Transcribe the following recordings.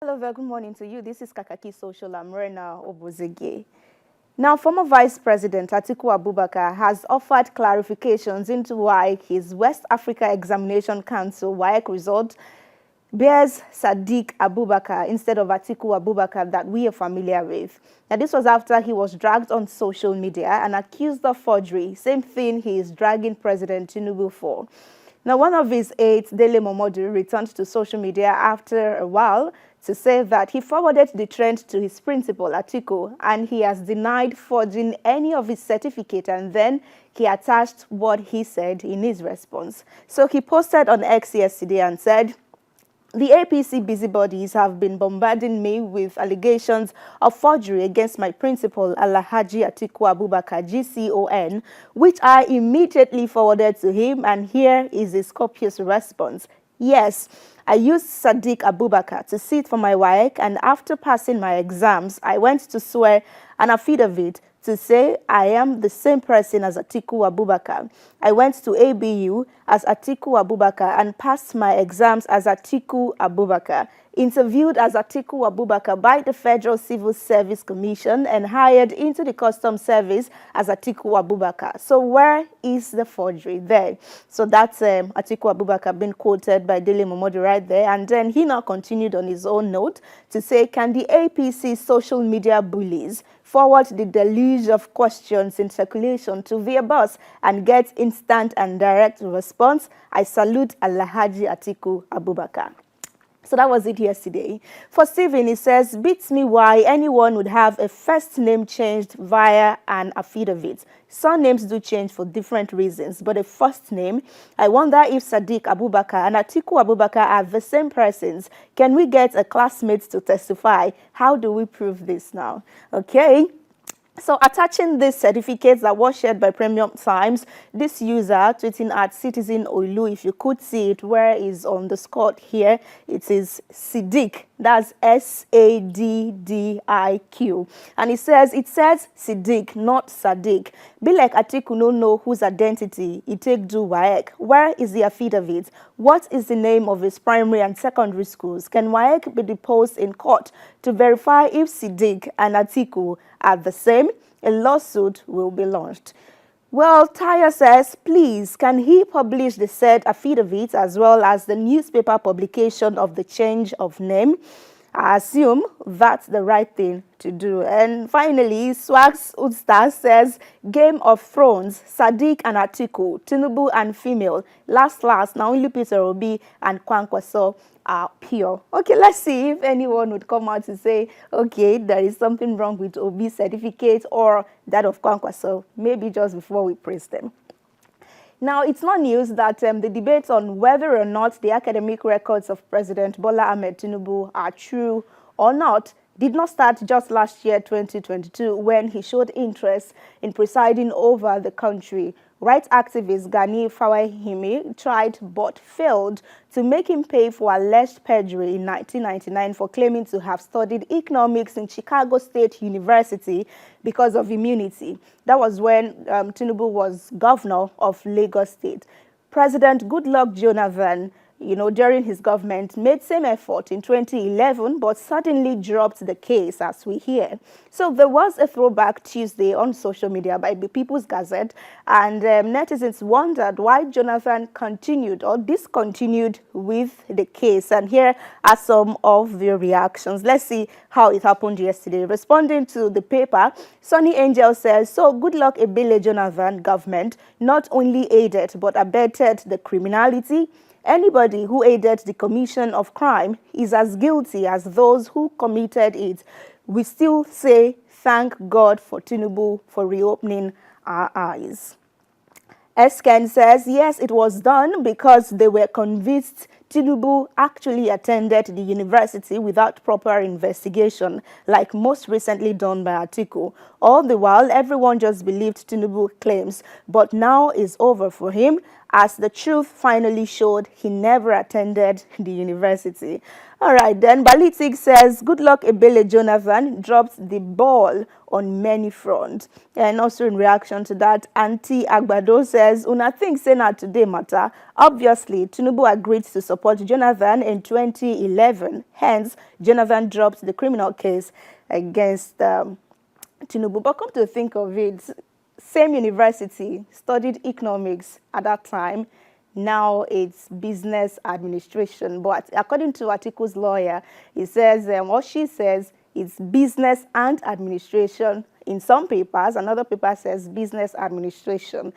Hello, very good morning to you. This is Kakaaki Social. I'm Obozeghie. Now, former Vice President Atiku Abubakar has offered clarifications into why his West Africa Examination Council WAEC result bears Sadiq Abubakar instead of Atiku Abubakar that we are familiar with. Now, this was after he was dragged on social media and accused of forgery, same thing he is dragging President Tinubu for. Now, one of his aides, Dele Momodu, returned to social media after a while to say that he forwarded the trend to his principal, Atiku, and he has denied forging any of his certificate, and then he attached what he said in his response. So he posted on X yesterday and said, "The APC busybodies have been bombarding me with allegations of forgery against my principal, Alhaji Atiku Abubakar, GCON, which I immediately forwarded to him, and here is his copious response. Yes, I used Sadiq Abubakar to sit for my WAEC, and after passing my exams, I went to swear an affidavit to say I am the same person as Atiku Abubakar. I went to ABU as Atiku Abubakar and passed my exams as Atiku Abubakar, interviewed as Atiku Abubakar by the Federal Civil Service Commission, and hired into the Customs Service as Atiku Abubakar." So where is the forgery there? So that's Atiku Abubakar being quoted by Dele Momodu right there. And then he now continued on his own note to say, "Can the APC social media bullies forward the deluge of questions in circulation to their boss and get instant and direct response? I salute Alhaji Atiku Abubakar." So that was it yesterday. For Stephen, he says, "Beats me why anyone would have a first name changed via an affidavit. Surnames do change for different reasons, but a first name, I wonder if Sadiq Abubakar and Atiku Abubakar are the same persons. Can we get a classmate to testify? How do we prove this now?" Okay. So attaching these certificates that was shared by Premium Times, this user tweeting at Citizen Olu, if you could see it, where is on the scot here, it is Sadiq. That's Saddiq. And it says Sadiq, not Sadiq. Be like Atiku no know whose identity he take do WAEC. Where is the affidavit? What is the name of his primary and secondary schools? Can WAEC be deposed in court to verify if Sadiq and Atiku are the same? A lawsuit will be launched. Well, Taya says, please, can he publish the said affidavit as well as the newspaper publication of the change of name? I assume that's the right thing to do. And finally, Swags Udstar says, Game of Thrones, Sadiq and Atiku, Tinubu and female. Last, now only Peter Obi and Kwankwaso are pure. Okay, let's see if anyone would come out to say, okay, there is something wrong with Obi's certificate or that of Kwankwaso, maybe just before we praise them. Now, it's not news that the debate on whether or not the academic records of President Bola Ahmed Tinubu are true or not did not start just last year, 2022, when he showed interest in presiding over the country. Right activist Gani Fawahimi tried but failed to make him pay for alleged perjury in 1999 for claiming to have studied economics in Chicago State University because of immunity. That was when Tinubu was governor of Lagos State. President Goodluck Jonathan, during his government, made same effort in 2011, but suddenly dropped the case, as we hear. So there was a throwback Tuesday on social media by the People's Gazette, and netizens wondered why Jonathan continued or discontinued with the case. And here are some of the reactions. Let's see how it happened yesterday. Responding to the paper, Sunny Angel says, "So Goodluck Ebele Jonathan government not only aided but abetted the criminality. Anybody who aided the commission of crime is as guilty as those who committed it. We still say thank God for Tinubu for reopening our eyes." Esken says, yes, it was done because they were convinced Tinubu actually attended the university without proper investigation, like most recently done by Atiku. All the while, everyone just believed Tinubu claims, but now it's over for him. as the truth finally showed he never attended the university. All right, then Balitik says, good luck Ebele Jonathan dropped the ball on many fronts. And also in reaction to that, Auntie Agbado says, Una think say na today matter. Obviously, Tinubu agreed to support Jonathan in 2011. Hence, Jonathan dropped the criminal case against Tinubu. But come to think of it, same university, studied economics at that time. Now it's business administration. But according to Atiku's lawyer, he says, what she says, it's business and administration in some papers. Another paper says business administration.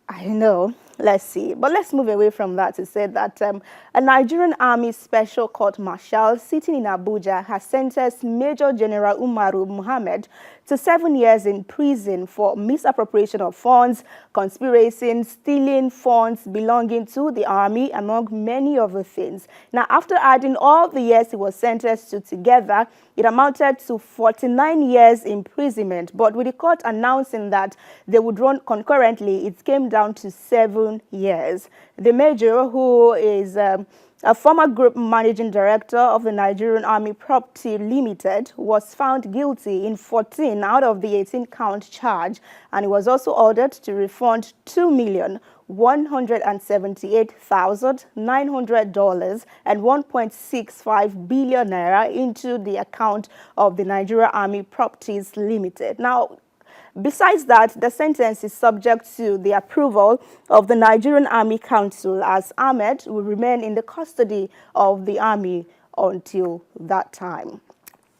I know. Let's see. But let's move away from that to say that a Nigerian Army Special Court Marshal sitting in Abuja has sentenced Major General Umaru Mohammed to 7 years in prison for misappropriation of funds, conspiracy, stealing funds belonging to the army, among many other things. Now, after adding all the years he was sentenced to together, it amounted to 49 years imprisonment. But with the court announcing that they would run concurrently, it came down to 7 years. The major, who is a former group managing director of the Nigerian Army Property Limited, was found guilty in 14 out of the 18-count charge, and he was also ordered to refund $2,178,900 and 1.65 billion naira into the account of the Nigerian Army Properties Limited. Now, besides that, the sentence is subject to the approval of the Nigerian Army Council, as Ahmed will remain in the custody of the army until that time.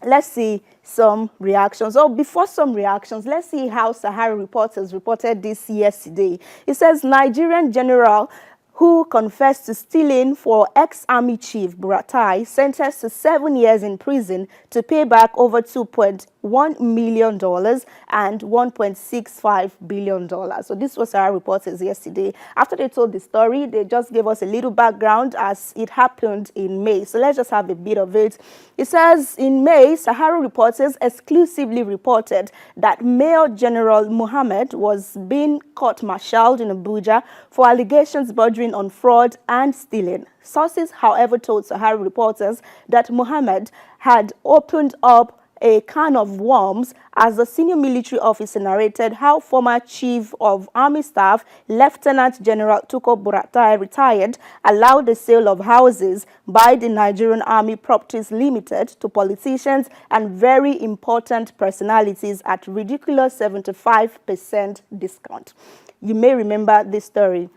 Let's see some reactions. Oh, before some reactions, let's see how Sahara Reporters reported this yesterday. It says Nigerian general who confessed to stealing for ex-army chief Buratai, sentenced to 7 years in prison to pay back over $2.1 million and $1.65 billion. So this was our reporters yesterday. After they told the story, they just gave us a little background as it happened in May. So let's just have a bit of it. It says, in May, Sahara Reporters exclusively reported that Major General Mohammed was being court-martialed in Abuja for allegations bordering on fraud and stealing. Sources, however, told Sahara Reporters that Mohammed had opened up a can of worms as the senior military officer narrated how former Chief of Army Staff Lieutenant General Tuko Buratai, retired, allowed the sale of houses by the Nigerian Army Properties Limited to politicians and very important personalities at ridiculous 75% discount. You may remember this story.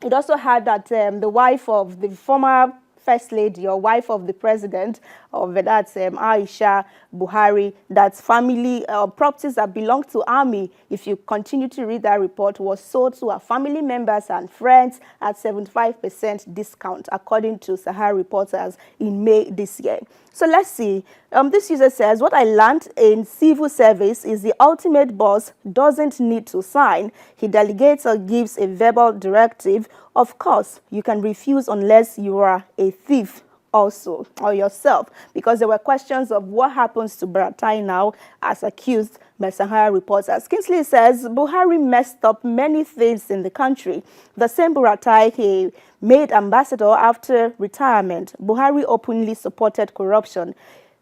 It also had that the wife of the former First Lady or wife of the president of that's Aisha Buhari, that's family properties that belong to army, if you continue to read that report, was sold to her family members and friends at 75% discount, according to Sahara Reporters in May this year. So let's see. This user says, what I learned in civil service is the ultimate boss doesn't need to sign. He delegates or gives a verbal directive. Of course, you can refuse unless you are a thief also, or yourself, because there were questions of what happens to Buratai now as accused by Sahara Reporters. Kingsley says, Buhari messed up many things in the country. The same Buratai he made ambassador after retirement. Buhari openly supported corruption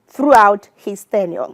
throughout his tenure.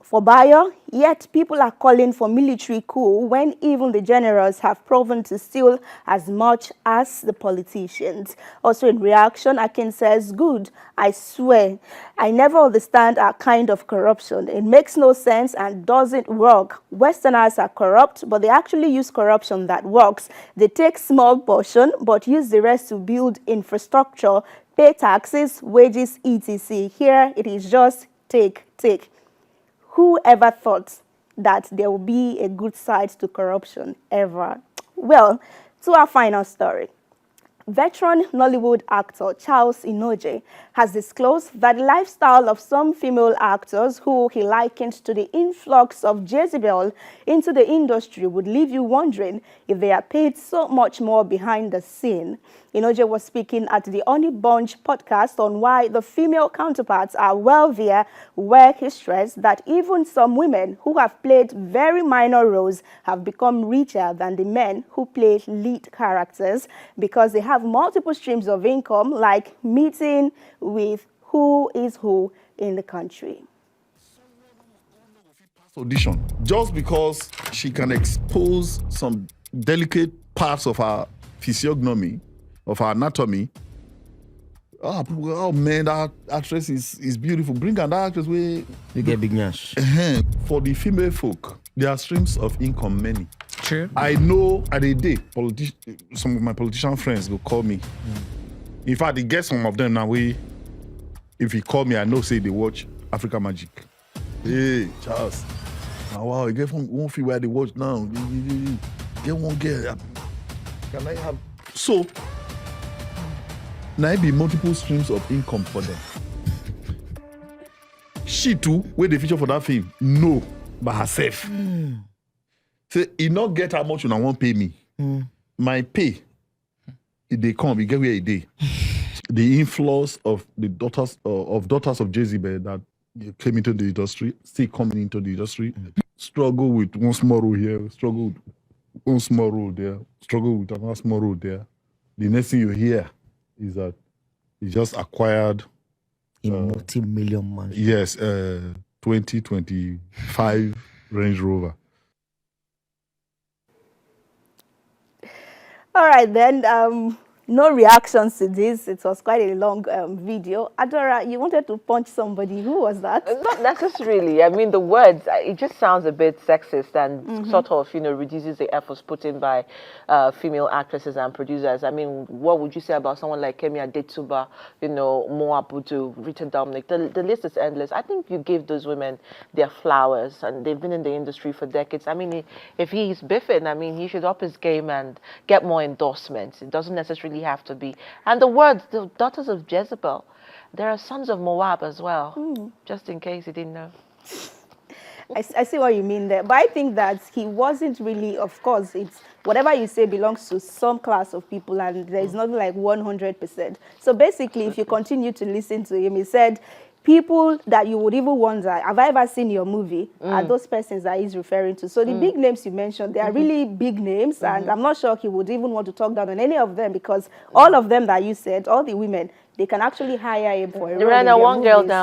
For Bayo, yet people are calling for military coup when even the generals have proven to steal as much as the politicians. Also in reaction, Akin says, good, I swear, I never understand our kind of corruption. It makes no sense and doesn't work. Westerners are corrupt, but they actually use corruption that works. They take small portion, but use the rest to build infrastructure, pay taxes, wages, etc. Here, it is just take. Who ever thought that there will be a good side to corruption ever? Well, to our final story. Veteran Nollywood actor Charles Inojie has disclosed that the lifestyle of some female actors who he likened to the influx of Jezebel into the industry would leave you wondering if they are paid so much more behind the scene. Inojie was speaking at the Honey Bunch podcast on why the female counterparts are wealthier, where he stressed that even some women who have played very minor roles have become richer than the men who played lead characters because they have multiple streams of income, like meeting with who is who in the country. Audition, just because she can expose some delicate parts of our physiognomy, of our anatomy. Oh man, that actress is beautiful. Bring her, that actress where you get big nash. For the female folk, there are streams of income many. True. I know at a day, some of my politician friends will call me. In fact, they get some of them now. If he call me, I know say they watch Africa Magic. Hey, Charles. Oh, wow, you get one fee where they watch now. Get one girl. Can I have? So, now be multiple streams of income for them. She too, where they feature for that film, no, by herself. Say, he not get how much you won't pay me. My pay, if they come, you get where it is. The influence of the daughters of Jezebel that came into the industry, still coming into the industry, struggle with one small role here, struggle with one small role there, struggle with another small role there. The next thing you hear is that he just acquired a multi-million man. Yes, 2025 Range Rover. All right, then. No reactions to this. It was quite a long video. Adora, you wanted to punch somebody. Who was that? Not necessarily. I mean, the words, it just sounds a bit sexist and sort of, reduces the efforts put in by female actresses and producers. I mean, what would you say about someone like Kemi Adetuba, Mo Abudu, Rita Dominic? The list is endless. I think you give those women their flowers, and they've been in the industry for decades. I mean, if he's biffing, I mean, he should up his game and get more endorsements. It doesn't necessarily have to be. And the words, the daughters of Jezebel, there are sons of Moab as well, just in case you didn't know. I see what you mean there, but I think that he wasn't really, of course, it's whatever you say belongs to some class of people, and there's nothing like 100%. So basically, if you continue to listen to him, he said, people that you would even wonder, have I ever seen your movie? Are those persons that he's referring to. So the big names you mentioned, they are really big names, and I'm not sure he would even want to talk down on any of them, because all of them that you said, all the women, they can actually hire him for a role in their one girl movies. down